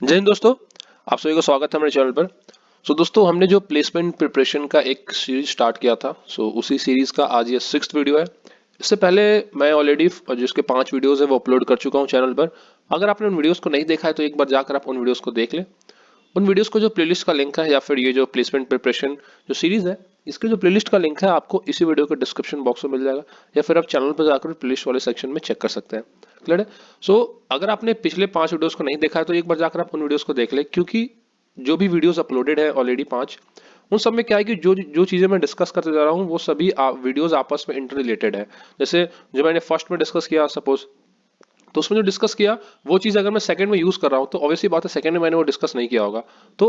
जय हिंद दोस्तों, आप सभी को स्वागत है हमारे चैनल पर। दोस्तों, हमने जो प्लेसमेंट प्रिपरेशन का एक सीरीज स्टार्ट किया था, उसी सीरीज का आज ये 6th वीडियो है। इससे पहले मैं ऑलरेडी जिसके 5 वीडियोस है वो अपलोड कर चुका हूँ चैनल पर। अगर आपने उन वीडियोस को नहीं देखा है तो एक बार जाकर आप उन वीडियोस को देख लें। उन वीडियोस को जो प्लेलिस्ट का लिंक है या फिर ये जो प्लेसमेंट प्रिपरेशन जो सीरीज है, इसके जो प्लेलिस्ट का लिंक है आपको इसी वीडियो के डिस्क्रिप्शन बॉक्स में मिल जाएगा, या फिर आप चैनल पर जाकर प्लेलिस्ट वाले सेक्शन में चेक कर सकते हैं। क्लियर है? अगर आपने पिछले 5 वीडियोस को नहीं देखा है तो एक बार जाकर आप उन वीडियोस को देख ले, क्योंकि जो भी वीडियोस अपलोडेड है ऑलरेडी 5, उन सब में क्या है कि जो जो चीजें मैं डिस्कस करते जा रहा हूँ वो सभी वीडियोस आपस में इंटर रिलेटेड है। जैसे जो मैंने फर्स्ट में डिस्कस किया सपोज, तो उसमें जो डिस्कस किया वो चीज़ अगर मैं सेकंड में यूज़ कर रहा हूँ तो ऑब्वियसली बात है सेकंड में मैंने वो डिस्कस नहीं किया होगा। तो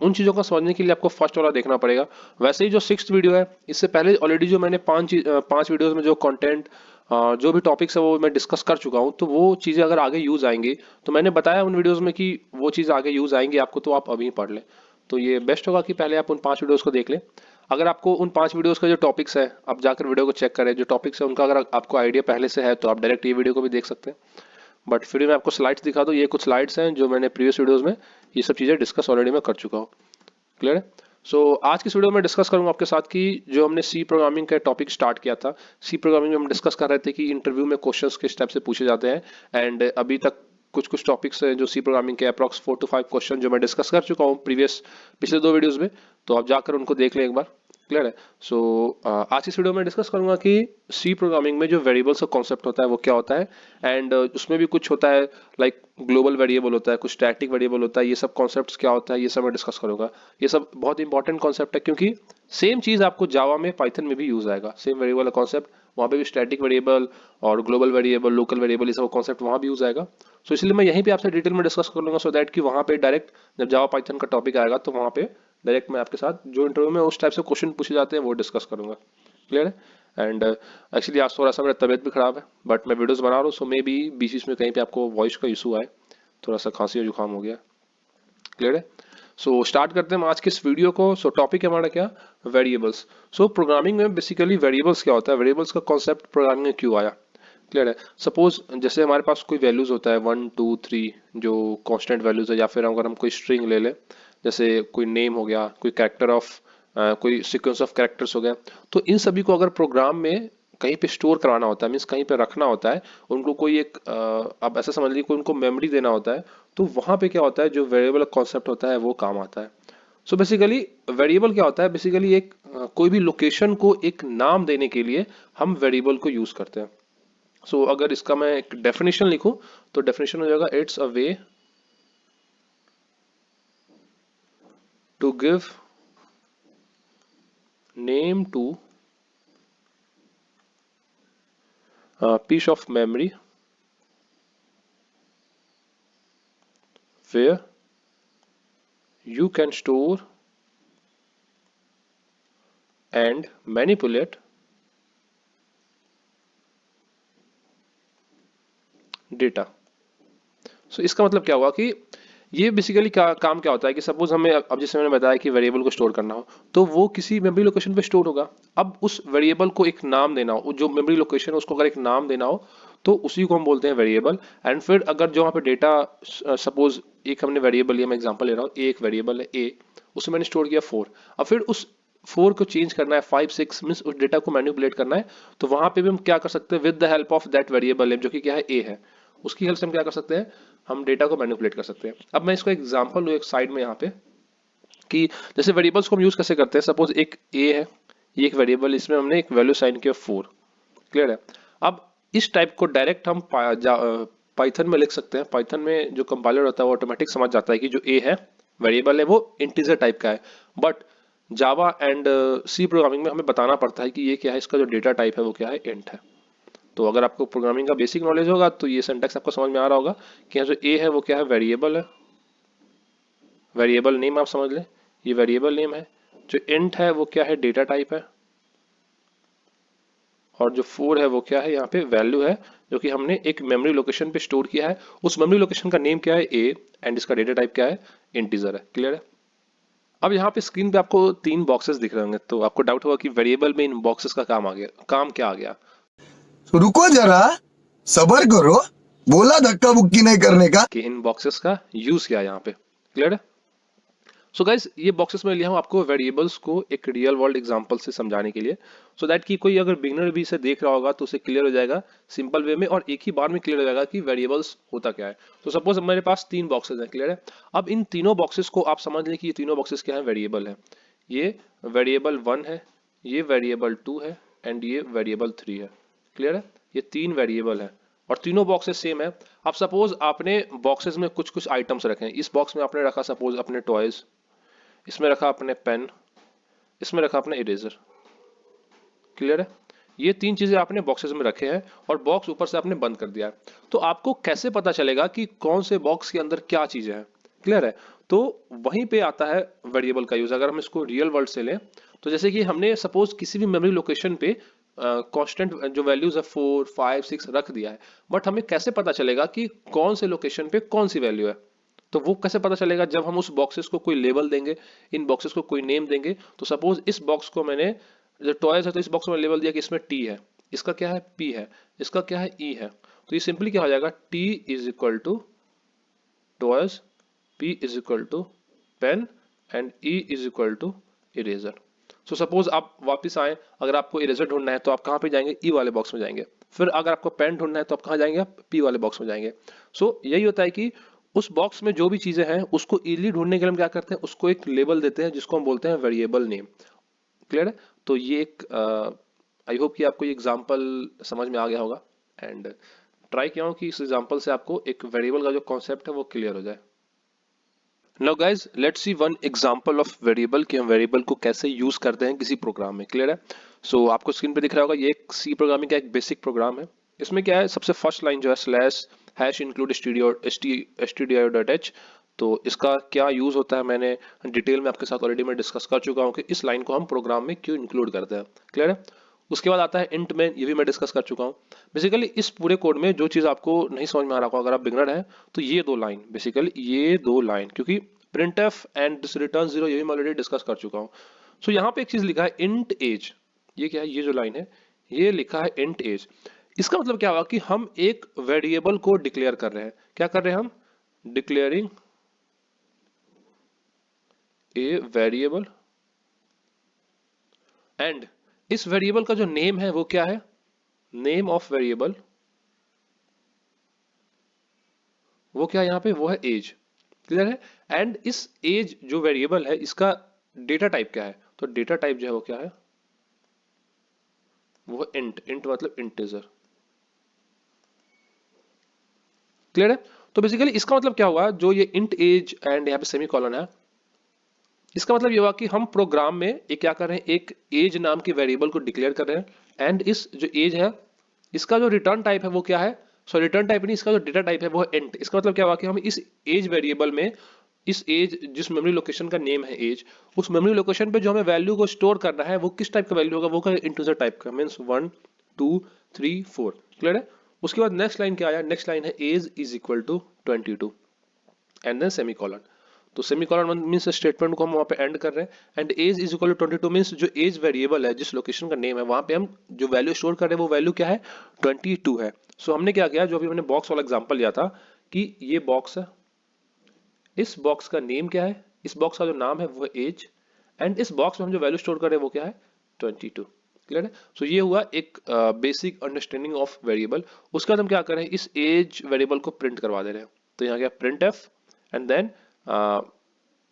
उन चीज़ों को समझने के लिए आपको फर्स्ट वाला देखना पड़ेगा। वैसे ही जो 6th वीडियो है, इससे पहले ऑलरेडी जो मैंने 5 वीडियोस में जो कंटेंट जो भी टॉपिक्स है वो मैं डिस्कस कर चुका हूँ, तो वो चीज़ें अगर आगे यूज़ आएंगी तो मैंने बताया उन वीडियोज़ में कि वो चीज़ आगे यूज़ आएंगी आपको, तो आप अभी पढ़ लें। तो ये बेस्ट होगा कि पहले आप उन 5 वीडियोज़ को देख लें। अगर आपको उन 5 वीडियोज़ का जो टॉपिक्स है, आप जाकर वीडियो को चेक करें, जो टॉपिक्स है उनका अगर आपको आइडिया पहले से है तो आप डायरेक्ट ये वीडियो को भी देख सकते हैं। बट फिर भी मैं आपको स्लाइड्स दिखा दूं, ये कुछ स्लाइड्स हैं जो मैंने प्रीवियस वीडियोस में ये सब चीज़ें डिस्कस ऑलरेडी मैं कर चुका हूँ। क्लियर है? आज की इस वीडियो में डिस्कस करूंगा आपके साथ कि जो हमने सी प्रोग्रामिंग का टॉपिक स्टार्ट किया था, सी प्रोग्रामिंग में हम डिस्कस कर रहे थे कि इंटरव्यू में क्वेश्चंस किस टाइप से पूछे जाते हैं। एंड अभी तक कुछ कुछ टॉपिक्स हैं जो सी प्रोग्रामिंग के अप्रॉक्स 4 to 5 क्वेश्चन जो मैं डिस्कस कर चुका हूँ पिछले 2 वीडियोस में, तो आप जाकर उनको देख लें एक बार। क्लियर है? आज इस वीडियो में डिस्कस करूंगा कि सी प्रोग्रामिंग में जो वेरिएबल्स का कॉन्सेप्ट होता है वो क्या होता है। एंड उसमें भी कुछ होता है लाइक ग्लोबल वेरिएबल होता है, कुछ स्टैटिक वेरिएबल होता है, ये सब कॉन्सेप्ट्स क्या होता है ये सब मैं डिस्कस करूंगा। ये सब बहुत इंपॉर्टेंट कॉन्सेप्ट है क्योंकि सेम चीज आपको जावा में पाइथन में भी यूज आएगा। सेम वेरिएबल कॉन्सेप्ट वहाँ पे भी स्टैटिक वेरिएबल और ग्लोबल वेरिएबल लोकल वेरिएबल ये सब कॉन्सेप्ट वहाँ भी यूज आएगा। इसलिए मैं यहीं पे आपसे डिटेल में डिस्कस कर लूंगा, सो दैट कि वहाँ पे डायरेक्ट जब जावा पाइथन का टॉपिक आएगा तो वहाँ पे डायरेक्ट मैं आपके साथ जो इंटरव्यू में उस टाइप से क्वेश्चन पूछे जाते हैं वो डिस्कस करूंगा। क्लियर है? एंड एक्चुअली आज थोड़ा सा मेरा तबीयत भी खराब है, बट मैं वीडियोस बना रहा हूँ, सो मे बी बीच बीच में कहीं पे आपको वॉइस का इशू आए, थोड़ा सा खांसी और जुकाम हो गया। क्लियर है? स्टार्ट करते हैं हम आज के इस वीडियो को। टॉपिक है हमारा क्या? वेरिएबल्स। प्रोग्रामिंग में बेसिकली वेरिएबल्स क्या होता है, वेरिएबल्स का कॉन्सेप्ट प्रोग्रामिंग में क्यों आया। क्लियर है? सपोज जैसे हमारे पास कोई वैल्यूज होता है 1 2 3 जो कांस्टेंट वैल्यूज है, या फिर अगर हम कोई स्ट्रिंग ले लें, जैसे कोई नेम हो गया, कोई कैरेक्टर ऑफ कोई सीक्वेंस ऑफ कैरेक्टर्स हो गया, तो इन सभी को अगर प्रोग्राम में कहीं पे स्टोर कराना होता है, मीन्स कहीं पे रखना होता है, उनको कोई एक आप ऐसा समझ लीजिए कोई उनको मेमोरी देना होता है, तो वहां पे क्या होता है जो वेरिएबल कॉन्सेप्ट होता है वो काम आता है। बेसिकली वेरिएबल क्या होता है, बेसिकली एक कोई भी लोकेशन को एक नाम देने के लिए हम वेरिएबल को यूज करते हैं। अगर इसका मैं एक डेफिनेशन लिखूं तो डेफिनेशन हो जाएगा it's a way to give name to piece of memory where you can store and manipulate data. इसका मतलब क्या हुआ कि ये बेसिकली क्या काम क्या होता है कि सपोज हमें अब जैसे मैंने बताया कि वेरिएबल को स्टोर करना हो, तो वो किसी मेमोरी लोकेशन पे स्टोर होगा। अब उस वेरिएबल को एक नाम देना हो, जो मेमोरी लोकेशन है उसको अगर एक नाम देना हो तो उसी को हम बोलते हैं वेरिएबल। एंड फिर अगर जो वहाँ पे डेटा, सपोज एक हमने वेरिएबल लिया, मैं एग्जांपल ले रहा हूँ, एक वेरिएबल है ए, उसमें मैंने स्टोर किया 4। अब फिर उस 4 को चेंज करना है 5 6, मीन्स उस डेटा को मैनिपुलेट करना है, तो वहां पे भी हम क्या कर सकते हैं, with the help of that variable name जो कि क्या है ए है, उसकी हेल्प से हम क्या कर सकते हैं, हम डेटा को मैनिपुलेट कर सकते हैं। अब मैं इसको एग्जांपल लूँ एक साइड में यहाँ पे कि जैसे वेरिएबल्स को हम यूज कैसे करते हैं। सपोज एक ए है, ये एक वेरिएबल, इसमें हमने एक वैल्यू साइन किया 4। क्लियर है? अब इस टाइप को डायरेक्ट हम पाइथन में लिख सकते हैं। पाइथन में जो कंपाइलर होता है वो ऑटोमेटिक समझ जाता है कि जो ए है वेरिएबल है वो इंटीजर टाइप का है। But Java and C programming में हमें बताना पड़ता है कि ये क्या है, इसका जो डेटा टाइप है वो क्या है, इंट है। तो अगर आपको प्रोग्रामिंग का बेसिक नॉलेज होगा तो ये सिंटैक्स आपको समझ में आ रहा होगा कि यहाँ जो ए है वो क्या है, वेरिएबल है। वेरिएबल नेम आप समझ लें, ये वेरिएबल नेम है। जो इंट है वो क्या है, डेटा टाइप है। और जो 4 है वो क्या है, यहाँ पे वैल्यू है जो कि हमने एक मेमोरी लोकेशन पे स्टोर किया है। उस मेमोरी लोकेशन का नेम क्या है, ए, एंड इसका डेटा टाइप क्या है, इंटीजर है। क्लियर है? अब यहाँ पे स्क्रीन पे आपको 3 बॉक्सेस दिख रहे होंगे, तो आपको डाउट होगा कि वेरिएबल में इन बॉक्सेस का काम क्या आ गया। रुको जरा, सबर करो। बोला धक्का बुक्की नहीं करने का। कि इन बॉक्सेस का यूज किया यहाँ पे। क्लियर है? सो गाइस, ये बॉक्सेस में लिया हूँ आपको वेरिएबल्स को एक रियल वर्ल्ड एग्जांपल से समझाने के लिए, सो दैट कि कोई अगर बिगनर भी इसे देख रहा होगा तो उसे क्लियर हो जाएगा सिंपल वे में, और एक ही बार में क्लियर हो जाएगा कि वेरिएबल्स होता क्या है। तो सपोज मेरे पास 3 बॉक्सेस हैं। क्लियर है? अब इन तीनों बॉक्सेस को आप समझ लें कि ये तीनों बॉक्सेस क्या है, वेरिएबल है। ये वेरिएबल 1 है, ये वेरिएबल 2 है, एंड ये वेरिएबल 3 है। क्लियर है? ये 3 वेरिएबल है और तीनों बॉक्सेस सेम है। अब सपोज आपने बॉक्सेस में कुछ कुछ आइटम्स रखे हैं। इस बॉक्स में आपने रखा सपोज अपने टॉयज, इसमें रखा अपने पेन, इसमें रखा अपने इरेजर। क्लियर है? ये 3 चीजें आपने बॉक्सेस में रखे हैं और बॉक्स ऊपर से आपने बंद कर दिया है। तो आपको कैसे पता चलेगा कि कौन से बॉक्स के अंदर क्या चीजें हैं? क्लियर है? तो वहीं पे आता है वेरिएबल का यूज। अगर हम इसको रियल वर्ल्ड से लें तो जैसे कि हमने सपोज किसी भी मेमोरी लोकेशन पे कांस्टेंट जो वैल्यूज है 4, 5, 6 रख दिया है, बट हमें कैसे पता चलेगा कि कौन से लोकेशन पे कौन सी वैल्यू है? तो वो कैसे पता चलेगा? जब हम उस बॉक्सेस को कोई लेबल देंगे, इन बॉक्सेस को कोई नेम देंगे। तो सपोज इस बॉक्स को मैंने, जो टॉयज है तो इस बॉक्स में लेबल दिया कि इसमें टी है, इसका क्या है, पी है, इसका क्या है, ई है। तो ये सिंपली क्या हो जाएगा, T is equal to toys, P is equal to pen, and E is equal to eraser. So suppose आप वापस आए, अगर आपको इरेजर ढूंढना है तो आप कहाँ पे जाएंगे, ई वाले बॉक्स में जाएंगे। फिर अगर आपको पेन ढूंढना है तो आप कहाँ जाएंगे, आप पी वाले बॉक्स में जाएंगे। सो यही होता है कि उस बॉक्स में जो भी चीजें हैं उसको इजीली ढूंढने के लिए हम क्या करते हैं, उसको एक लेबल देते हैं जिसको हम बोलते हैं वेरिएबल नेम। क्लियर है? तो ये एक आई होप कि आपको ये एग्जांपल समझ में आ गया होगा, एंड ट्राई किया हूँ कि इस एग्जांपल से आपको एक वेरिएबल का जो कॉन्सेप्ट है वो क्लियर हो जाए। Now guys let's see one example of variable, कि हम वेरिएबल को कैसे यूज करते हैं किसी प्रोग्राम में। क्लियर है? सो आपको स्क्रीन पे दिख रहा होगा, ये एक सी प्रोग्रामिंग का एक बेसिक प्रोग्राम है। इसमें क्या है, सबसे फर्स्ट लाइन जो है स्लैश हैश इंक्लूड stdio.h। तो इसका क्या यूज होता है मैंने डिटेल में आपके साथ ऑलरेडी मैं डिस्कस कर चुका हूँ कि इस लाइन को हम प्रोग्राम में क्यों इंक्लूड करते हैं। क्लियर है? उसके बाद आता है इंट में, ये भी मैं डिस्कस कर चुका हूँ। बेसिकली इस पूरे कोड में जो चीज आपको नहीं समझ में आ रहा होगा अगर आप बिगनर है, तो ये दो लाइन, बेसिकली ये दो लाइन, क्योंकि printf and this return zero, ये भी मैं ऑलरेडी डिस्कस कर चुका हूँ। सो यहाँ पे एक चीज लिखा है इंट एज। ये क्या है, ये जो लाइन है ये लिखा है इंट एज। इसका मतलब क्या होगा कि हम एक वेरिएबल को डिक्लेयर कर रहे हैं। क्या कर रहे हैं हम, डिक्लेयरिंग ए वेरिएबल, एंड इस वेरिएबल का जो नेम है वो क्या है, नेम ऑफ वेरिएबल वो क्या है यहाँ पे, वो है एज। क्लियर है? एंड इस एज जो वेरिएबल है इसका डेटा टाइप क्या है, तो डेटा टाइप जो है वो क्या है, वो है इंट। इंट मतलब इंटीजर। क्लियर है? तो बेसिकली इसका मतलब क्या हुआ, जो ये इंट एज एंड यहाँ पे सेमी कॉलन है, इसका मतलब ये हुआ कि हम प्रोग्राम में एक क्या कर रहे हैं, एक एज नाम की वेरिएबल को डिक्लेयर कर रहे हैं, एंड इस जो एज है इसका जो रिटर्न टाइप है वो क्या है, सो रिटर्न टाइप नहीं, इसका जो डेटा टाइप है वो है इंट। इसका मतलब क्या हुआ कि हम इस एज वेरिएबल में, इस एज जिस मेमोरी लोकेशन का नेम है एज, उस मेमोरी लोकेशन पे जो हमें वैल्यू को स्टोर करना है वो किस टाइप का वैल्यू होगा, वो का इंटीजर टाइप का, मींस 1 2 3 4। क्लियर है? उसके बाद नेक्स्ट लाइन क्या आया, नेक्स्ट लाइन है age is equal to 22 and then semicolon. तो सेमी कॉलन मीन्स स्टेटमेंट को हम वहां पे एंड कर रहे हैं, and age is equal to 22 means जो एज वेरिएबल है, जिस लोकेशन का नेम है, वहां पे हम जो वैल्यू स्टोर कर रहे हैं वो वैल्यू क्या है, 22 है। सो हमने क्या किया, जो अभी मैंने बॉक्स वाला एग्जांपल लिया था कि ये बॉक्स है, इस बॉक्स का नेम क्या है, इस बॉक्स का जो नाम है वो है एज, एंड इस बॉक्स में हम जो वैल्यू स्टोर कर रहे हैं वो क्या है, 22। क्लियर है? सो ये हुआ एक बेसिक अंडरस्टैंडिंग ऑफ वेरिएबल। उसके बाद हम क्या कर रहे हैं, इस एज वेरिएबल को प्रिंट करवा दे रहे हैं। तो यहाँ क्या, print f, and then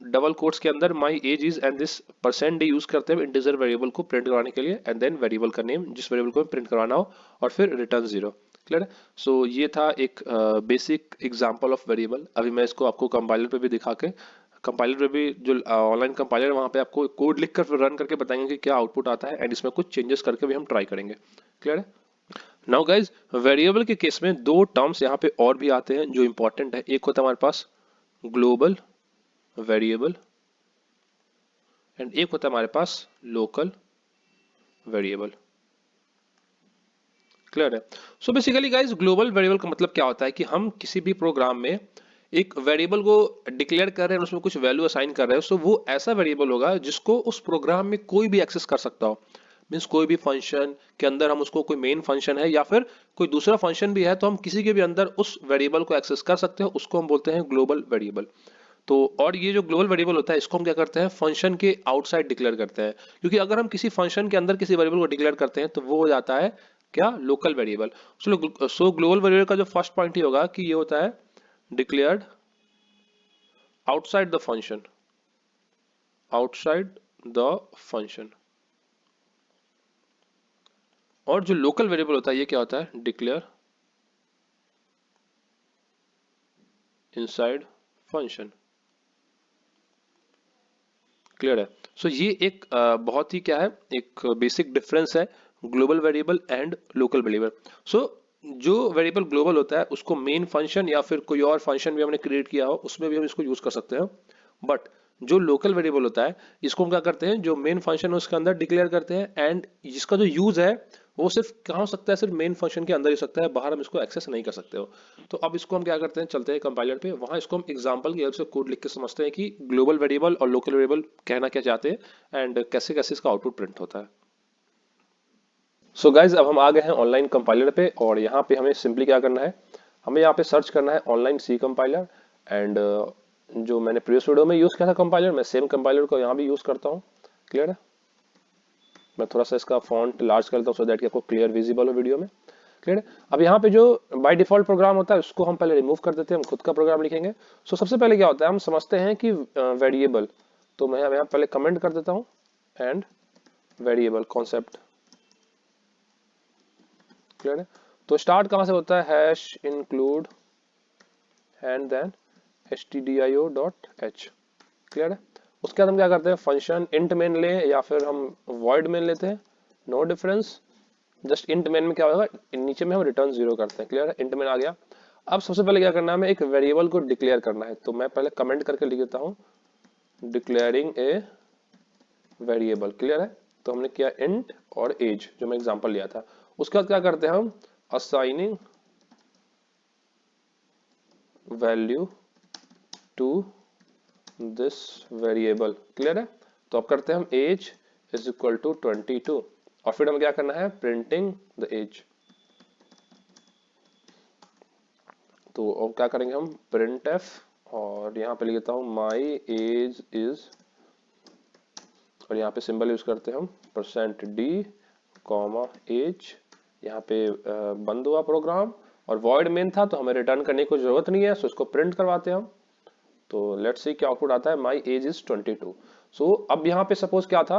double quotes के अंदर my age is, and this percent d use करते हैं इंटीजर वेरिएबल को प्रिंट करवाने के लिए, एंड देन वेरिएबल का नेम जिस वेरिएबल को प्रिंट करवाना हो, और फिर रिटर्न जीरो। क्लियर है? सो ये था एक बेसिक एग्जांपल ऑफ वेरिएबल। अभी मैं इसको आपको कंपाइलर पे भी दिखा के, कंपाइलर पे भी जो ऑनलाइन कंपाइलर है वहाँ पे आपको कोड लिख कर फिर रन करके बताएंगे कि क्या आउटपुट आता है, एंड इसमें कुछ चेंजेस करके भी हम ट्राई करेंगे। क्लियर है? नाउ गाइज, वेरिएबल के केस में दो टर्म्स यहाँ पे और भी आते हैं जो इंपॉर्टेंट है। एक होता है हमारे पास ग्लोबल वेरिएबल, एंड एक होता है हमारे पास लोकल वेरिएबल। क्लियर है? So basically guys, global variable का मतलब क्या होता है कि हम किसी भी प्रोग्राम में एक वेरिएबल को डिक्लेयर कर रहे हैं, उसमें कुछ वैल्यू असाइन कर रहे हैं, सो वो ऐसा वेरिएबल होगा जिसको उस प्रोग्राम में कोई भी एक्सेस कर सकता हो। मीन्स कोई भी फंक्शन के अंदर हम उसको, कोई मेन फंक्शन है या फिर कोई दूसरा फंक्शन भी है, तो हम किसी के भी अंदर उस वेरिएबल को एक्सेस कर सकते हैं, उसको हम बोलते हैं ग्लोबल वेरिएबल। तो और ये जो ग्लोबल वेरिएबल होता है इसको हम क्या करते हैं, फंक्शन के आउटसाइड डिक्लेयर करते हैं, क्योंकि अगर हम किसी फंक्शन के अंदर किसी वेरिएबल को डिक्लेयर करते हैं तो वो हो जाता है क्या, लोकल वेरिएबल। सो ग्लोबल वेरिएबल का जो फर्स्ट पॉइंट ही होगा कि ये होता है declared outside the function, outside the function. और जो लोकल वेरिएबल होता है ये क्या होता है, डिक्लेयर इनसाइड फंक्शन। क्लियर है। सो ये एक बहुत ही क्या है, एक बेसिक डिफरेंस है global variable and local variable. So जो वेरिएबल ग्लोबल होता है उसको मेन फंक्शन या फिर कोई और फंक्शन भी हमने क्रिएट किया हो उसमें भी हम इसको यूज कर सकते हैं। बट जो लोकल वेरिएबल होता है इसको हम क्या करते हैं, जो मेन फंक्शन है उसके अंदर डिक्लेयर करते हैं, एंड जिसका जो यूज है वो सिर्फ कहाँ हो सकता है, सिर्फ मेन फंक्शन के अंदर ही सकता है, बाहर हम इसको एक्सेस नहीं कर सकते हो। तो अब इसको हम क्या करते हैं, चलते हैं कंपाइलर पे, वहां इसको हम एग्जांपल की हेल्प से कोड लिख के समझते हैं कि ग्लोबल वेरिएबल और लोकल वेरिएबल कहना क्या चाहते हैं एंड कैसे कैसे इसका आउटपुट प्रिंट होता है। सो गाइज अब हम आ गए हैं ऑनलाइन कंपाइलर पे, और यहाँ पे हमें सिंपली क्या करना है, हमें यहाँ पे सर्च करना है ऑनलाइन सी कंपाइलर। एंड जो मैंने प्रीवियस वीडियो में यूज किया था कंपाइलर, मैं सेम कंपाइलर को यहाँ भी यूज करता हूँ। क्लियर है। मैं थोड़ा सा इसका फॉन्ट लार्ज कर देता हूँ सो दैट कि आपको क्लियर विजिबल हो वीडियो में। क्लियर है। अब यहाँ पे जो बाय डिफॉल्ट प्रोग्राम होता है उसको हम पहले रिमूव कर देते हैं, हम खुद का प्रोग्राम लिखेंगे। सो सबसे पहले क्या होता है, हम समझते हैं कि वेरिएबल, तो मैं यहाँ पहले कमेंट कर देता हूँ एंड वेरिएबल कॉन्सेप्ट। क्लियर है। तो स्टार्ट कहाँ से होता है, hash include and then stdio.h। Clear है। उसके बाद हम क्या करते हैं, फंक्शन इंट मेन ले या फिर हम वॉइड मेन लेते हैं, no difference. Just int main में क्या होगा, नीचे में हम रिटर्न 0 करते हैं। क्लियर है। इंट मेन आ गया। अब सबसे पहले क्या करना है, हमें एक वेरिएबल को डिक्लेयर करना है, तो मैं पहले कमेंट करके लिख देता हूँ डिक्लेयरिंग ए वेरिएबल। क्लियर है। तो हमने किया इंट और एज, जो मैं एग्जांपल लिया था। उसके बाद क्या करते हैं हम, assigning value to this variable. Clear है। तो अब करते हैं हम एज इज इक्वल टू 22, और फिर हम क्या करना है, प्रिंटिंग द एज। तो अब क्या करेंगे हम, प्रिंट एफ, और यहाँ पे लिख देता हूँ माई एज इज, और यहाँ पे सिंबल यूज करते हैं हम %d कॉमा एज। यहाँ पे बंद हुआ प्रोग्राम, और वॉइड मेन था तो हमें रिटर्न करने की कोई जरूरत नहीं है, सो इसको प्रिंट करवाते हैं हम। तो लेट्स सी क्या आउटपुट आता है, माई एज इज 22। सो अब यहाँ पे सपोज क्या था,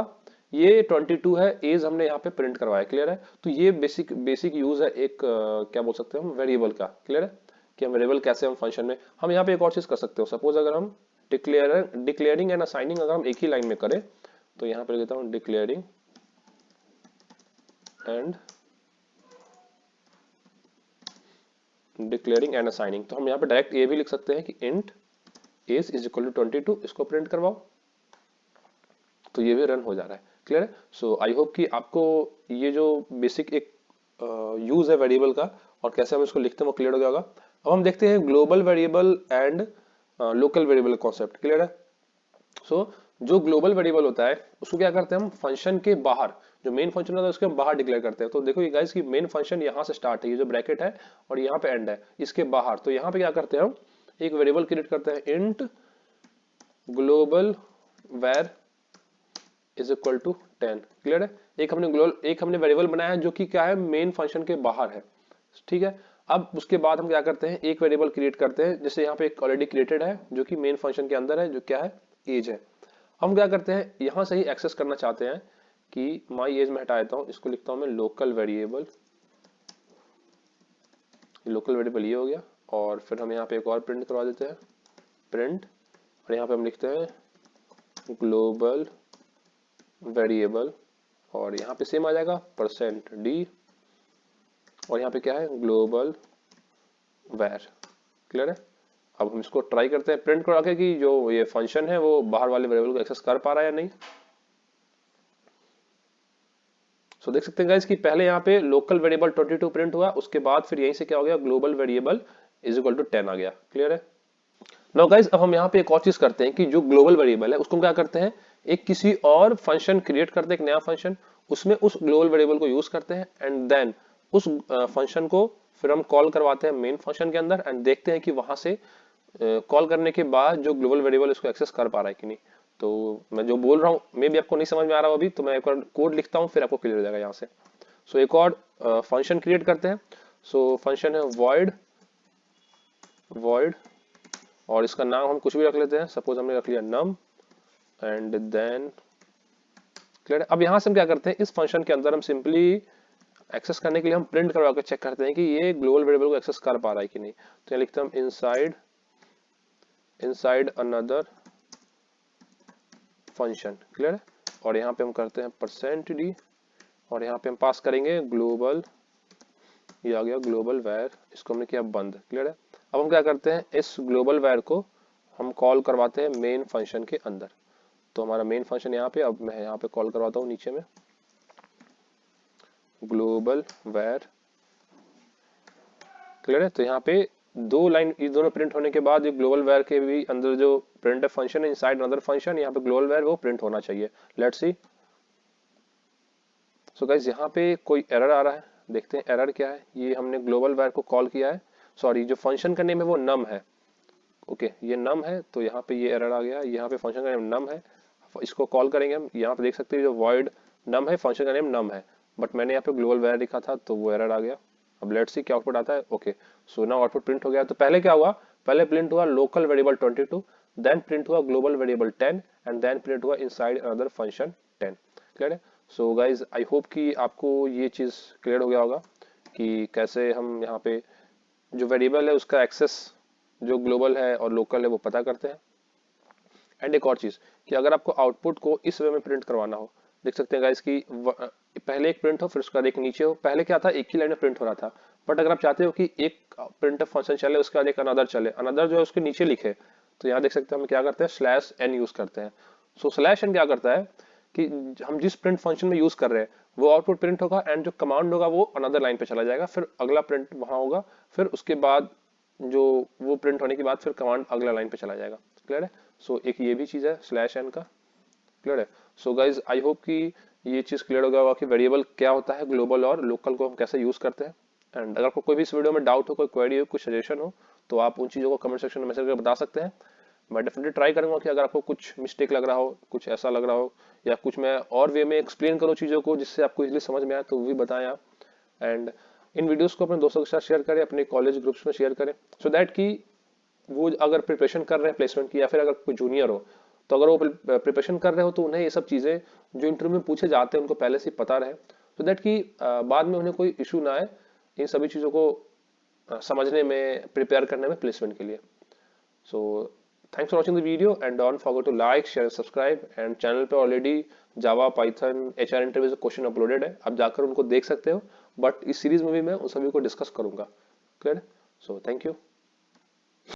ये 22 है, एज हमने यहाँ पे प्रिंट करवाया। क्लियर है। तो ये बेसिक यूज है एक क्या बोल सकते हैं हम, वेरिएबल का। क्लियर है। कि हम वेरिएबल कैसे हम फंक्शन में, हम यहाँ पे एक और चीज कर सकते हो, सपोज अगर हम डिक्लेयरिंग एंड असाइनिंग अगर हम एक ही लाइन में करें, तो यहाँ पे लिखता हूँ डिक्लेयरिंग एंड असाइनिंग। तो हम यहाँ पे डायरेक्ट ये भी लिख सकते हैं कि int age is equal to 22, इसको प्रिंट करवाओ, तो ये भी रन हो जा रहा है। क्लियर है। सो आई होप कि आपको ये जो बेसिक एक यूज है वेरिएबल का और कैसे हम इसको लिखते हैं वो क्लियर हो गया होगा। अब हम देखते हैं global variable and local variable concept. Clear है। सो जो ग्लोबल वेरिएबल होता है उसको क्या करते हैं हम, फंक्शन के बाहर, जो मेन फंक्शन होता है उसके हम बाहर डिक्लेयर करते हैं। तो देखो ये गाइस कि मेन फंक्शन यहाँ से स्टार्ट है, ये जो ब्रैकेट है, और यहाँ पे एंड है, इसके बाहर। तो यहाँ पे क्या करते हैं हम, एक वेरिएबल क्रिएट करते हैं इंट ग्लोबल वैर इज इक्वल टू 10। क्लियर है। एक हमने वेरिएबल बनाया है जो कि क्या है, मेन फंक्शन के बाहर है। ठीक है। अब उसके बाद हम क्या करते हैं, एक वेरिएबल क्रिएट करते हैं, जैसे यहाँ पे एक ऑलरेडी क्रिएटेड है जो कि मेन फंक्शन के अंदर है, जो क्या है, एज है। हम क्या करते हैं, यहां से ही एक्सेस करना चाहते हैं कि माई एज में हटा देता हूं, इसको लिखता हूं मैं लोकल वेरिएबल। लोकल वेरिएबल ये हो गया, और फिर हम यहाँ पे एक और प्रिंट करवा देते हैं, प्रिंट, और यहाँ पे हम लिखते हैं ग्लोबल वेरिएबल, और यहाँ पे सेम आ जाएगा %d, और यहाँ पे क्या है, ग्लोबल वैर। क्लियर है। अब हम इसको ट्राई करते हैं प्रिंट करा के कि जो ये फंक्शन है वो बाहर वाले वेरिएबल को एक्सेस कर पा रहा है या नहीं। सो देख सकते हैं गाइस कि पहले यहाँ पे लोकल वेरिएबल 22 प्रिंट हुआ, उसके बाद फिर यहीं से क्या हो गया, global variable is equal to 10 आ गया। क्लियर है। नाउ गाइस अब हम यहाँ पे एक और चीज करते हैं कि जो ग्लोबल वेरिएबल है उसको हम क्या करते हैं, एक किसी और फंक्शन क्रिएट करते हैं, एक नया फंक्शन, उसमें उस ग्लोबल वेरिएबल को यूज करते हैं एंड देन उस फंक्शन को फिर हम कॉल करवाते हैं मेन फंक्शन के अंदर एंड देखते हैं कि वहां से कॉल करने के बाद जो ग्लोबल वेरिएबल इसको एक्सेस कर पा रहा है कि नहीं। तो मैं जो बोल रहा हूँ मे भी आपको नहीं समझ में आ रहा हो अभी, तो मैं एक बार कोड लिखता हूँ फिर आपको क्लियर हो जाएगा यहाँ से। सो एक और फंक्शन क्रिएट करते हैं। सो फंक्शन है void और इसका नाम हम कुछ भी रख लेते हैं, सपोज हमने रख लिया num एंड देन क्लियर। अब यहाँ से हम क्या करते हैं, इस फंक्शन के अंदर हम सिंपली एक्सेस करने के लिए हम प्रिंट करवा के चेक करते हैं कि ये ग्लोबल वेरिएबल को एक्सेस कर पा रहा है कि नहीं। तो यहाँ लिखते हैं हम इनसाइड अनदर फंक्शन, क्लियर है। और यहाँ पे हम करते हैं %d और यहाँ पे हम पास करेंगे ग्लोबल, ये आ गया ग्लोबल वैर, इसको हमने किया बंद, क्लियर है। अब हम क्या करते हैं, इस ग्लोबल वैर को हम कॉल करवाते हैं मेन फंक्शन के अंदर। तो हमारा मेन फंक्शन यहाँ पे, अब मैं यहाँ पे कॉल करवाता हूँ नीचे में ग्लोबल वैर, क्लियर है। तो यहाँ पे दो लाइन ये दोनों प्रिंट होने के बाद ये ग्लोबल वैर के भी अंदर जो प्रिंट फंक्शन है इनसाइड अनदर फंक्शन, यहाँ पे ग्लोबल वैर वो प्रिंट होना चाहिए। Let's see. सो गाइस यहाँ पे कोई एरर आ रहा है, देखते हैं एरर क्या है। ये हमने ग्लोबल वैर को कॉल किया है, सॉरी जो फंक्शन का नेम है वो नम है, ओके ये नम है। तो यहाँ पे ये एरर आ गया, यहाँ पे फंक्शन का नेम नम है, इसको कॉल करेंगे हम। यहाँ पे देख सकते हैं जो void नम है, फंक्शन का नेम नम है, बट मैंने यहाँ पे ग्लोबल वैर लिखा था तो वो एरर आ गया। अब लेट्स सी क्या आउटपुट आता है। Okay so now output print हो गया। तो पहले क्या हुआ, पहले प्रिंट हुआ लोकल वेरिएबल 22, देन प्रिंट हुआ global variable 10 and then print हुआ इनसाइड अनदर फंक्शन 10, क्लियर है। सो गाइज आई होप कि आपको ये चीज क्लियर हो गया होगा कि कैसे हम यहाँ पे जो वेरिएबल है उसका एक्सेस जो ग्लोबल है और लोकल है वो पता करते हैं। एंड एक और चीज कि अगर आपको आउटपुट को इस वे में प्रिंट करवाना हो, देख सकते हैं गाइस कि पहले एक प्रिंट हो फिर उसका एक नीचे हो। पहले क्या था, एक ही लाइन में प्रिंट हो रहा था, बट अगर आप चाहते हो कि एक प्रिंट फंक्शन चले उसके बाद एक अनदर चले, अनदर जो है उसके नीचे लिखे, तो यहाँ देख सकते हैं हम क्या करते हैं /n यूज करते हैं। सो /n क्या करता है कि हम जिस प्रिंट फंक्शन में यूज कर रहे हैं वो आउटपुट प्रिंट होगा एंड जो कमांड होगा वो अनदर लाइन पे चला जाएगा, फिर अगला प्रिंट वहां होगा, फिर उसके बाद जो वो प्रिंट होने के बाद फिर कमांड अगला लाइन पे चला जाएगा, क्लियर है। सो एक ये भी चीज है /n का, क्लियर है। सो गाइज आई होप कि ये चीज क्लियर हो गया होगा कि वेरिएबल क्या होता है, ग्लोबल और लोकल को हम कैसे यूज करते हैं। एंड अगर आपको कोई भी इस वीडियो में डाउट हो, कोई क्वेरी हो, कुछ सजेशन हो, तो आप उन चीजों को कमेंट सेक्शन में मैसेज करके बता सकते हैं। मैं डेफिनेटली ट्राई करूंगा कि अगर आपको कुछ मिस्टेक लग रहा हो, कुछ ऐसा लग रहा हो, या कुछ मैं और वे में एक्सप्लेन करूँ चीजों को जिससे आपको इजीली समझ में आए, तो वो भी बताएं आप। एंड इन वीडियोस को अपने दोस्तों के साथ शेयर करें, अपने कॉलेज ग्रुप्स में शेयर करें, सो दैट कि वो अगर प्रिपरेशन कर रहे हैं प्लेसमेंट की, या फिर अगर कोई जूनियर हो, तो अगर वो प्रिपरेशन कर रहे हो तो उन्हें ये सब चीजें जो इंटरव्यू में पूछे जाते हैं उनको पहले से पता रहे, सो दैट कि बाद में उन्हें कोई इशू ना आए इन सभी चीजों को समझने में, प्रिपेयर करने में प्लेसमेंट के लिए। So thanks for watching the video and don't forget to like share subscribe. And channel पे already Java Python HR interview question uploaded है, आप जाकर उनको देख सकते हो, बट इस सीरीज में भी मैं उन सभी को डिस्कस करूंगा, क्लियर। So thank you.